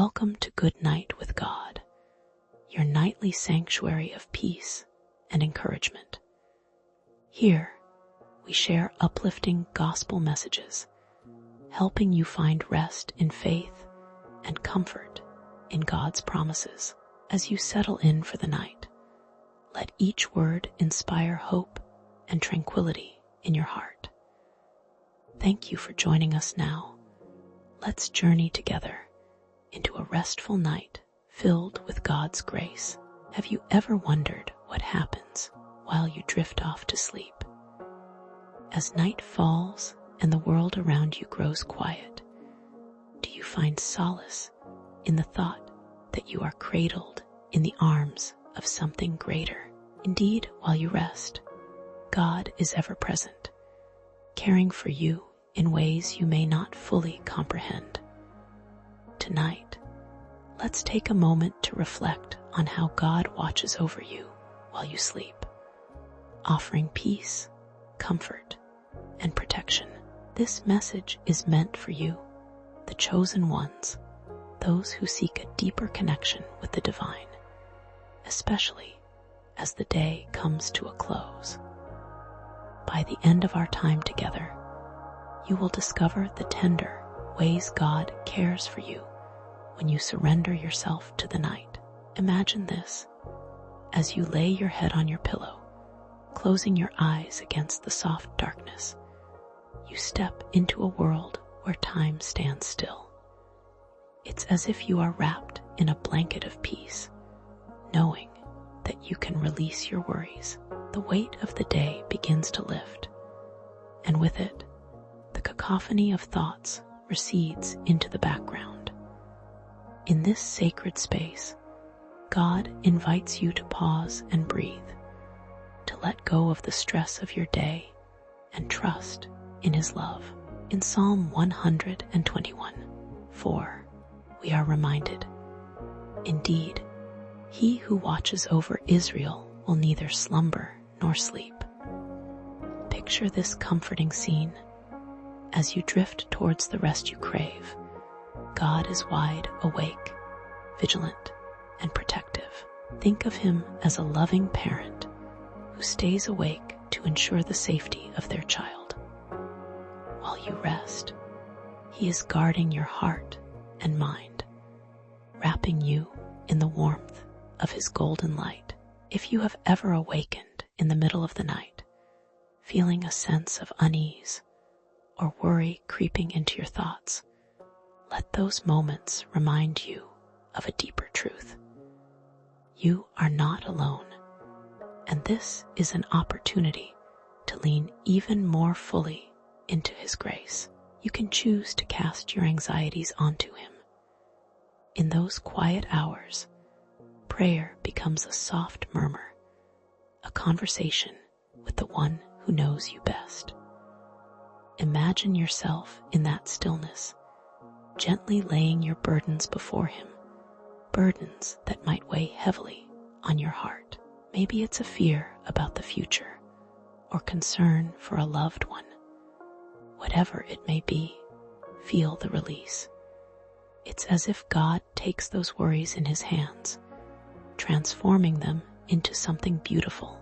Welcome to Good Night with God, your nightly sanctuary of peace and encouragement. Here, we share uplifting gospel messages, helping you find rest in faith and comfort in God's promises. As you settle in for the night, let each word inspire hope and tranquility in your heart. Thank you for joining us now. Let's journey together into a restful night filled with God's grace. Have you ever wondered what happens while you drift off to sleep? As night falls and the world around you grows quiet, do you find solace in the thought that you are cradled in the arms of something greater? Indeed, while you rest, God is ever present, caring for you in ways you may not fully comprehend. Tonight, let's take a moment to reflect on how God watches over you while you sleep, offering peace, comfort, and protection. This message is meant for you, the chosen ones, those who seek a deeper connection with the divine, especially as the day comes to a close. By the end of our time together, you will discover the tender ways God cares for you when you surrender yourself to the night. Imagine this as you lay your head on your pillow, closing your eyes against the soft darkness. You step into a world where time stands still. It's as if you are wrapped in a blanket of peace, knowing that you can release your worries. The weight of the day begins to lift, and with it, the cacophony of thoughts recedes into the background. In this sacred space, God invites you to pause and breathe, to let go of the stress of your day and trust in His love. In Psalm 121:4, we are reminded, "Indeed, He who watches over Israel will neither slumber nor sleep." Picture this comforting scene. As you drift towards the rest you crave, God is wide awake, vigilant, and protective. Think of Him as a loving parent who stays awake to ensure the safety of their child. While you rest, He is guarding your heart and mind, wrapping you in the warmth of His golden light. If you have ever awakened in the middle of the night, feeling a sense of unease or worry creeping into your thoughts, let those moments remind you of a deeper truth. You are not alone, and this is an opportunity to lean even more fully into His grace. You can choose to cast your anxieties onto Him. In those quiet hours, prayer becomes a soft murmur, a conversation with the one who knows you best. Imagine yourself in that stillness, gently laying your burdens before Him, burdens that might weigh heavily on your heart. Maybe it's a fear about the future or concern for a loved one. Whatever it may be, feel the release. It's as if God takes those worries in His hands, transforming them into something beautiful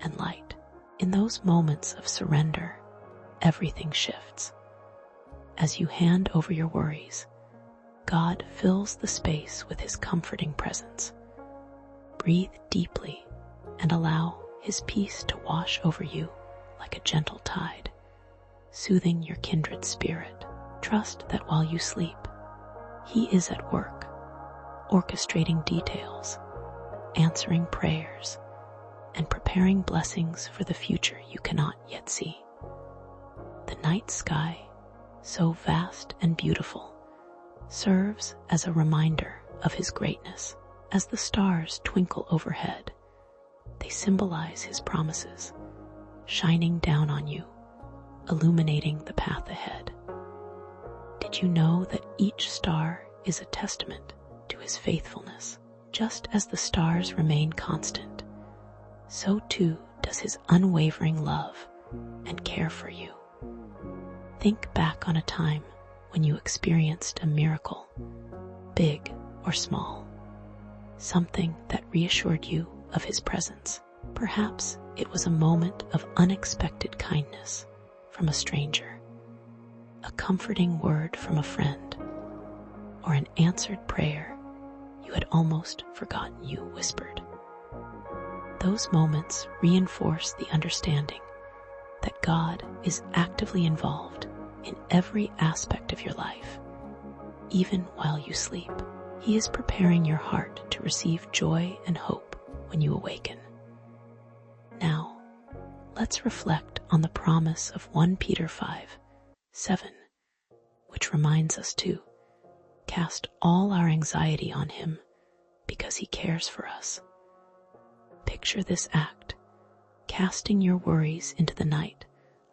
and light. In those moments of surrender, everything shifts. As you hand over your worries, God fills the space with His comforting presence. Breathe deeply and allow His peace to wash over you like a gentle tide, soothing your kindred spirit. Trust that while you sleep, He is at work, orchestrating details, answering prayers, and preparing blessings for the future you cannot yet see. The night sky, so vast and beautiful, serves as a reminder of His greatness. As the stars twinkle overhead, they symbolize His promises, shining down on you, illuminating the path ahead. Did you know that each star is a testament to His faithfulness? Just as the stars remain constant, so too does His unwavering love and care for you. Think back on a time when you experienced a miracle, big or small, something that reassured you of his presence. Perhaps it was a moment of unexpected kindness from a stranger, a comforting word from a friend, or an answered prayer you had almost forgotten you whispered. Those moments reinforce the understanding that God is actively involved in every aspect of your life, even while you sleep. He is preparing your heart to receive joy and hope when you awaken. Now, let's reflect on the promise of 1 Peter 5:7, which reminds us to cast all our anxiety on him because he cares for us. Picture this act, casting your worries into the night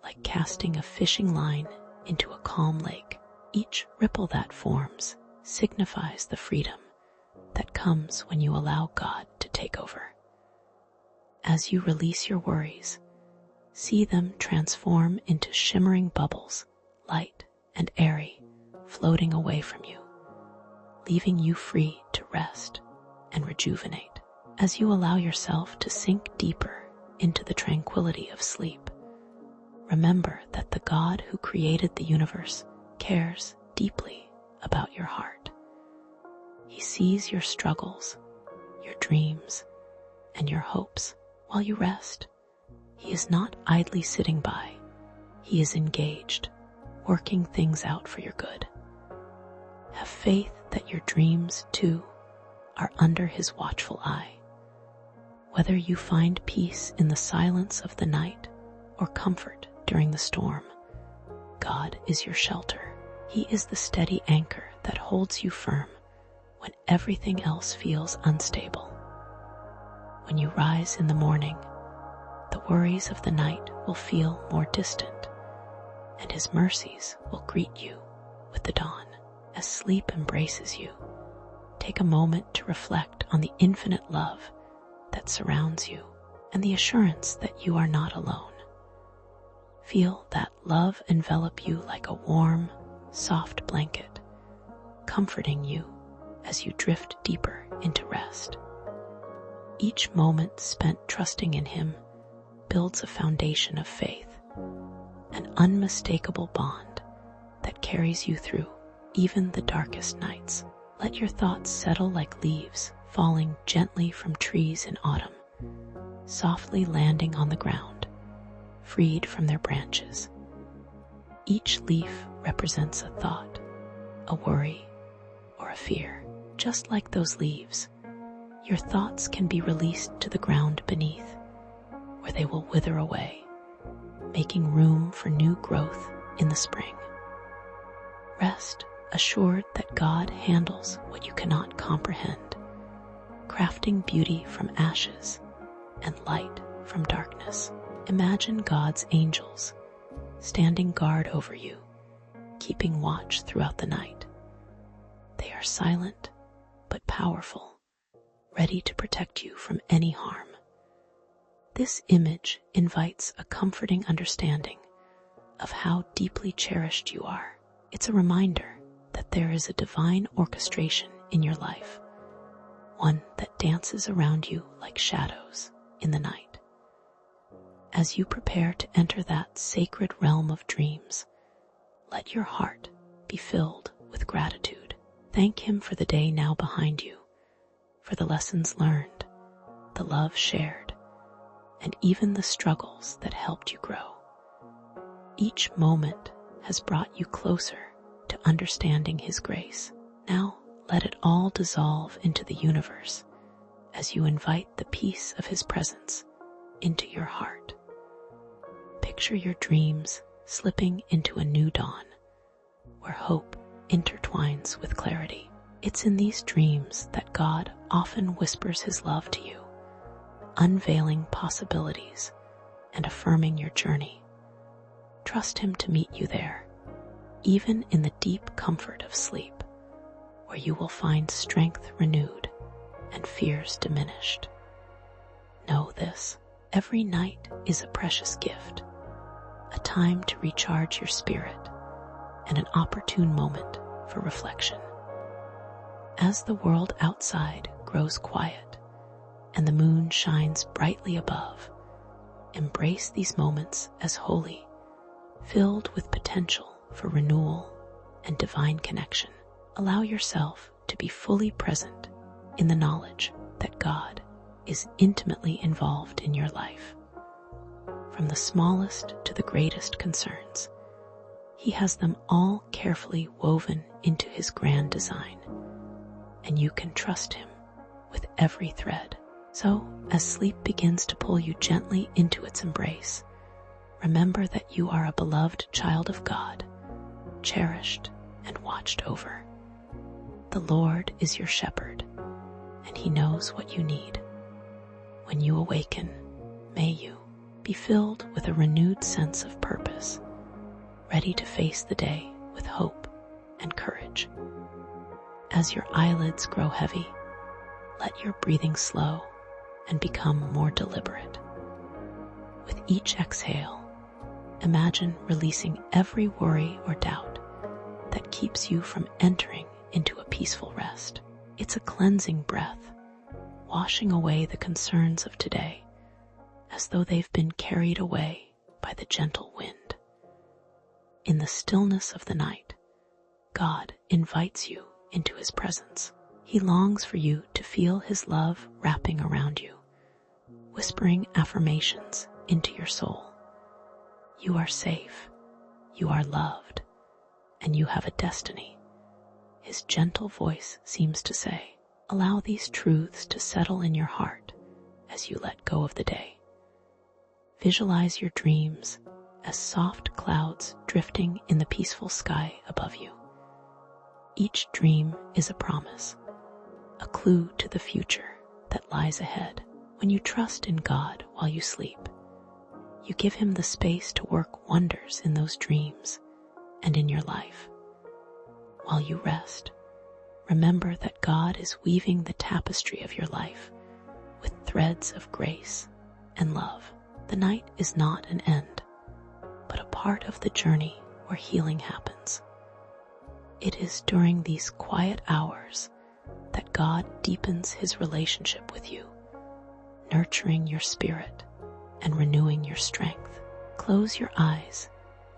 like casting a fishing line into a calm lake. Each ripple that forms signifies the freedom that comes when you allow God to take over. As you release your worries, see them transform into shimmering bubbles, light and airy, floating away from you, leaving you free to rest and rejuvenate. As you allow yourself to sink deeper into the tranquility of sleep, remember that the God who created the universe cares deeply about your heart. He sees your struggles, your dreams, and your hopes. While you rest, he is not idly sitting by. He is engaged, working things out for your good. Have faith that your dreams, too, are under his watchful eye. Whether you find peace in the silence of the night or comfort during the storm, God is your shelter. He is the steady anchor that holds you firm when everything else feels unstable. When you rise in the morning, the worries of the night will feel more distant, and his mercies will greet you with the dawn. As sleep embraces you, take a moment to reflect on the infinite love that surrounds you and the assurance that you are not alone. Feel that love envelop you like a warm, soft blanket, comforting you as you drift deeper into rest. Each moment spent trusting in him builds a foundation of faith, an unmistakable bond that carries you through even the darkest nights. Let your thoughts settle like leaves falling gently from trees in autumn, softly landing on the ground, freed from their branches. Each leaf represents a thought, a worry, or a fear. Just like those leaves, your thoughts can be released to the ground beneath, where they will wither away, making room for new growth in the spring. Rest assured that God handles what you cannot comprehend, crafting beauty from ashes and light from darkness. Imagine God's angels standing guard over you, keeping watch throughout the night. They are silent but powerful, ready to protect you from any harm. This image invites a comforting understanding of how deeply cherished you are. It's a reminder that there is a divine orchestration in your life, one that dances around you like shadows in the night. As you prepare to enter that sacred realm of dreams, let your heart be filled with gratitude. Thank him for the day now behind you, for the lessons learned, the love shared, and even the struggles that helped you grow. Each moment has brought you closer to understanding his grace. Now let it all dissolve into the universe as you invite the peace of his presence into your heart. Picture your dreams slipping into a new dawn, where hope intertwines with clarity. It's in these dreams that God often whispers his love to you, unveiling possibilities and affirming your journey. Trust him to meet you there, even in the deep comfort of sleep, where you will find strength renewed and fears diminished. Know this: every night is a precious gift, a time to recharge your spirit and an opportune moment for reflection. As the world outside grows quiet and the moon shines brightly above, embrace these moments as holy, filled with potential for renewal and divine connection. Allow yourself to be fully present in the knowledge that God is intimately involved in your life. From the smallest to the greatest concerns, He has them all carefully woven into His grand design, and you can trust Him with every thread. So, as sleep begins to pull you gently into its embrace, remember that you are a beloved child of God, cherished and watched over. The Lord is your shepherd, and He knows what you need. When you awaken, may you be filled with a renewed sense of purpose, ready to face the day with hope and courage. As your eyelids grow heavy, let your breathing slow and become more deliberate. With each exhale, imagine releasing every worry or doubt that keeps you from entering into a peaceful rest. It's a cleansing breath, washing away the concerns of today as though they've been carried away by the gentle wind. In the stillness of the night, God invites you into His presence. He longs for you to feel His love wrapping around you, whispering affirmations into your soul. You are safe, you are loved, and you have a destiny. His gentle voice seems to say, allow these truths to settle in your heart as you let go of the day. Visualize your dreams as soft clouds drifting in the peaceful sky above you. Each dream is a promise, a clue to the future that lies ahead. When you trust in God while you sleep, you give Him the space to work wonders in those dreams and in your life. While you rest, remember that God is weaving the tapestry of your life with threads of grace and love. The night is not an end, but a part of the journey where healing happens. It is during these quiet hours that God deepens His relationship with you, nurturing your spirit and renewing your strength. Close your eyes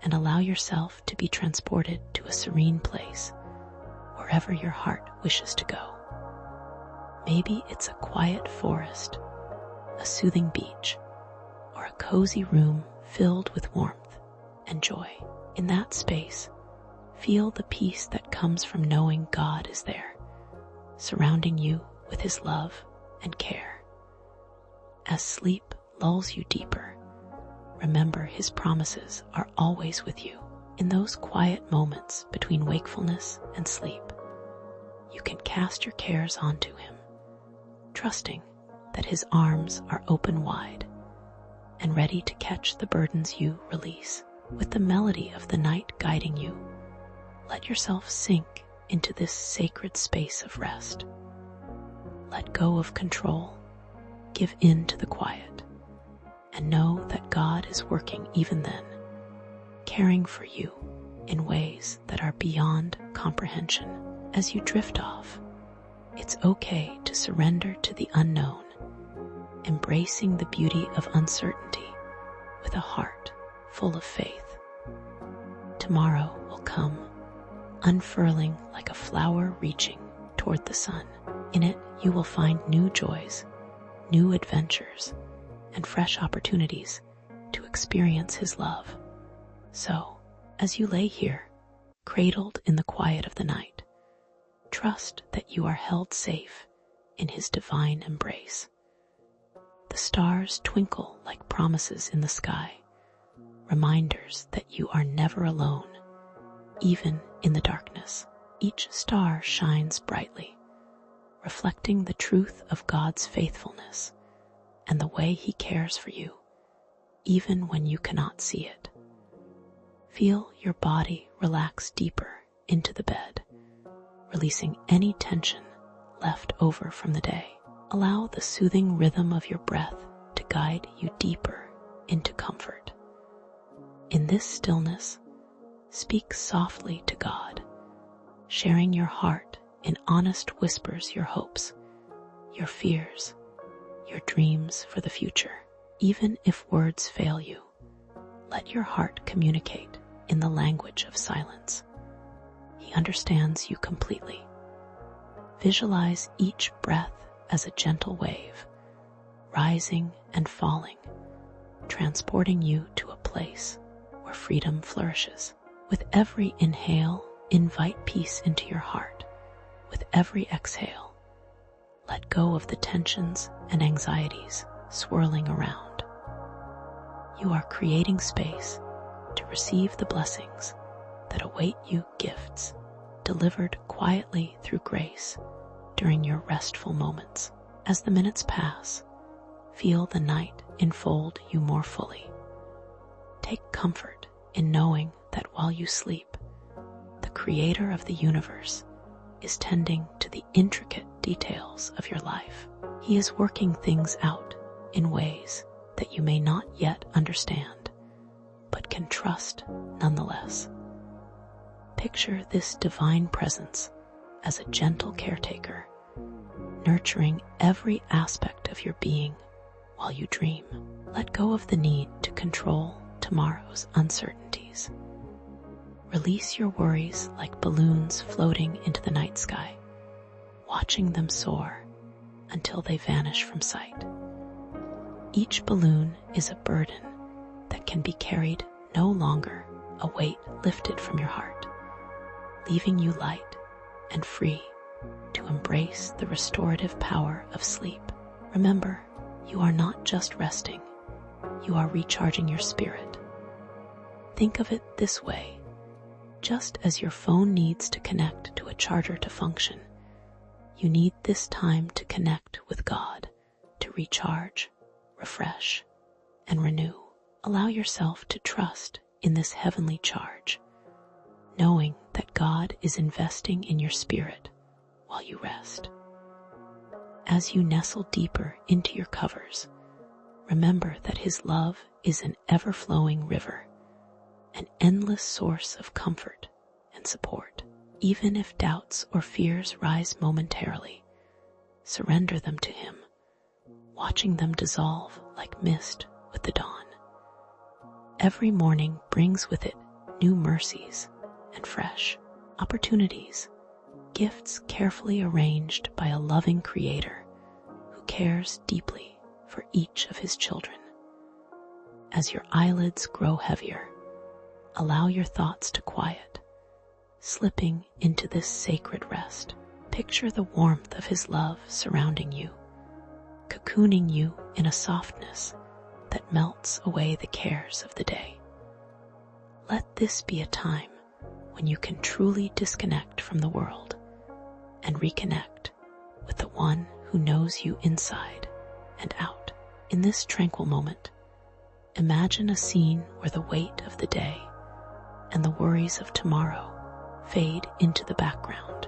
and allow yourself to be transported to a serene place, wherever your heart wishes to go. Maybe it's a quiet forest, a soothing beach, or a cozy room filled with warmth and joy. In that space, feel the peace that comes from knowing God is there, surrounding you with His love and care. As sleep lulls you deeper, remember His promises are always with you. In those quiet moments between wakefulness and sleep, you can cast your cares onto Him, trusting that His arms are open wide and ready to catch the burdens you release. With the melody of the night guiding you, let yourself sink into this sacred space of rest. Let go of control, give in to the quiet, and know that God is working even then, caring for you in ways that are beyond comprehension. As you drift off, it's okay to surrender to the unknown, embracing the beauty of uncertainty with a heart full of faith. Tomorrow will come, unfurling like a flower reaching toward the sun. In it, you will find new joys, new adventures, and fresh opportunities to experience His love. So, as you lay here, cradled in the quiet of the night, trust that you are held safe in His divine embrace. The stars twinkle like promises in the sky, reminders that you are never alone, even in the darkness. Each star shines brightly, reflecting the truth of God's faithfulness and the way He cares for you, even when you cannot see it. Feel your body relax deeper into the bed, releasing any tension left over from the day. Allow the soothing rhythm of your breath to guide you deeper into comfort. In this stillness, speak softly to God, sharing your heart in honest whispers your hopes, your fears, your dreams for the future. Even if words fail you, let your heart communicate in the language of silence. He understands you completely. Visualize each breath as a gentle wave, rising and falling, transporting you to a place where freedom flourishes. With every inhale, invite peace into your heart. With every exhale, let go of the tensions and anxieties swirling around. You are creating space to receive the blessings that await you, gifts delivered quietly through grace during your restful moments. As the minutes pass, feel the night enfold you more fully. Take comfort in knowing that while you sleep, the Creator of the universe is tending to the intricate details of your life. He is working things out in ways that you may not yet understand, but can trust nonetheless. Picture this divine presence as a gentle caretaker, nurturing every aspect of your being while you dream. Let go of the need to control tomorrow's uncertainties. Release your worries like balloons floating into the night sky, watching them soar until they vanish from sight. Each balloon is a burden that can be carried no longer, a weight lifted from your heart, leaving you light and free to embrace the restorative power of sleep. Remember, you are not just resting, you are recharging your spirit. Think of it this way. Just as your phone needs to connect to a charger to function, you need this time to connect with God, to recharge, refresh, and renew. Allow yourself to trust in this heavenly charge, knowing that God is investing in your spirit while you rest. As you nestle deeper into your covers, remember that His love is an ever-flowing river, an endless source of comfort and support. Even if doubts or fears rise momentarily, surrender them to Him, watching them dissolve like mist with the dawn. Every morning brings with it new mercies and fresh opportunities, gifts carefully arranged by a loving Creator who cares deeply for each of His children. As your eyelids grow heavier, allow your thoughts to quiet, slipping into this sacred rest. Picture the warmth of His love surrounding you, cocooning you in a softness that melts away the cares of the day. Let this be a time when you can truly disconnect from the world and reconnect with the One who knows you inside and out. In this tranquil moment, imagine a scene where the weight of the day and the worries of tomorrow fade into the background,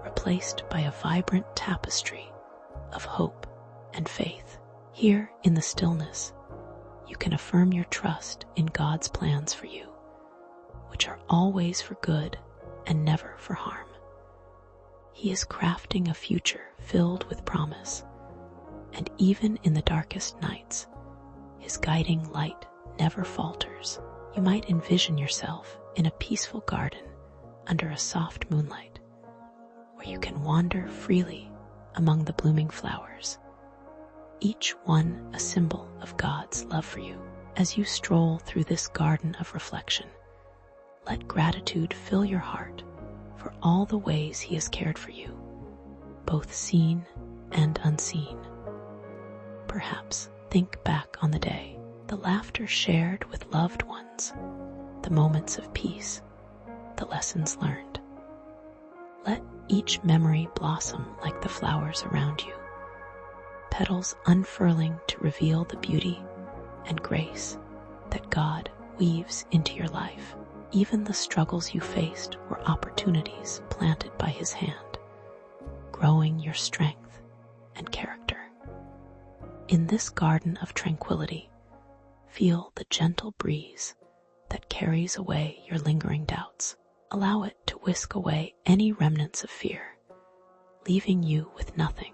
replaced by a vibrant tapestry of hope and faith. Here in the stillness, you can affirm your trust in God's plans for you, which are always for good and never for harm. He is crafting a future filled with promise, and even in the darkest nights, His guiding light never falters. You might envision yourself in a peaceful garden under a soft moonlight, where you can wander freely among the blooming flowers, each one a symbol of God's love for you. As you stroll through this garden of reflection, let gratitude fill your heart for all the ways He has cared for you, both seen and unseen. Perhaps think back on the day, the laughter shared with loved ones, the moments of peace, the lessons learned. Let each memory blossom like the flowers around you, petals unfurling to reveal the beauty and grace that God weaves into your life. Even the struggles you faced were opportunities planted by His hand, growing your strength and character. In this garden of tranquility, feel the gentle breeze that carries away your lingering doubts. Allow it to whisk away any remnants of fear, leaving you with nothing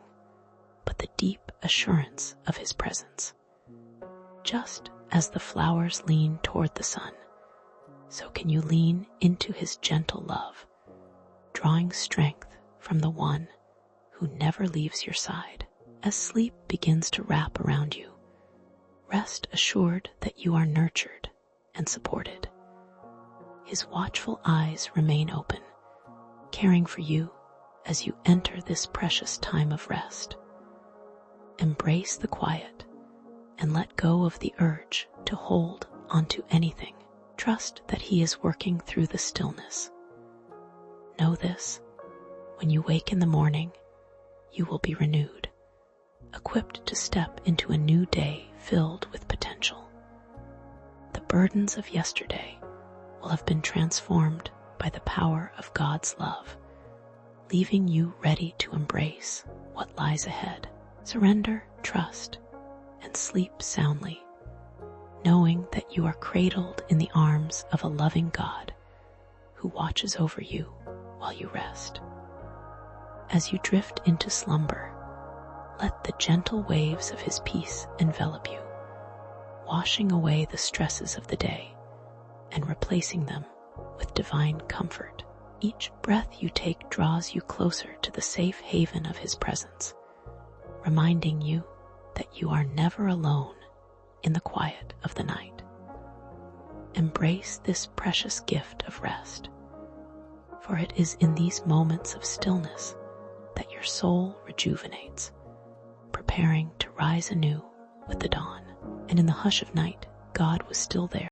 but the deep assurance of his presence. Just as the flowers lean toward the sun, so can you lean into his gentle love, drawing strength from the one who never leaves your side. As sleep begins to wrap around you, rest assured that you are nurtured and supported. His watchful eyes remain open, caring for you as you enter this precious time of rest. Embrace the quiet and let go of the urge to hold onto anything. Trust that he is working through the stillness. Know this: when you wake in the morning, you will be renewed, equipped to step into a new day filled with potential. The burdens of yesterday will have been transformed by the power of God's love, leaving you ready to embrace what lies ahead. Surrender, trust, and sleep soundly, knowing that you are cradled in the arms of a loving God who watches over you while you rest. As you drift into slumber, let the gentle waves of his peace envelop you, washing away the stresses of the day and replacing them with divine comfort. Each breath you take draws you closer to the safe haven of his presence, reminding you that you are never alone in the quiet of the night. Embrace this precious gift of rest, for it is in these moments of stillness that your soul rejuvenates, preparing to rise anew with the dawn. And in the hush of night, God was still there,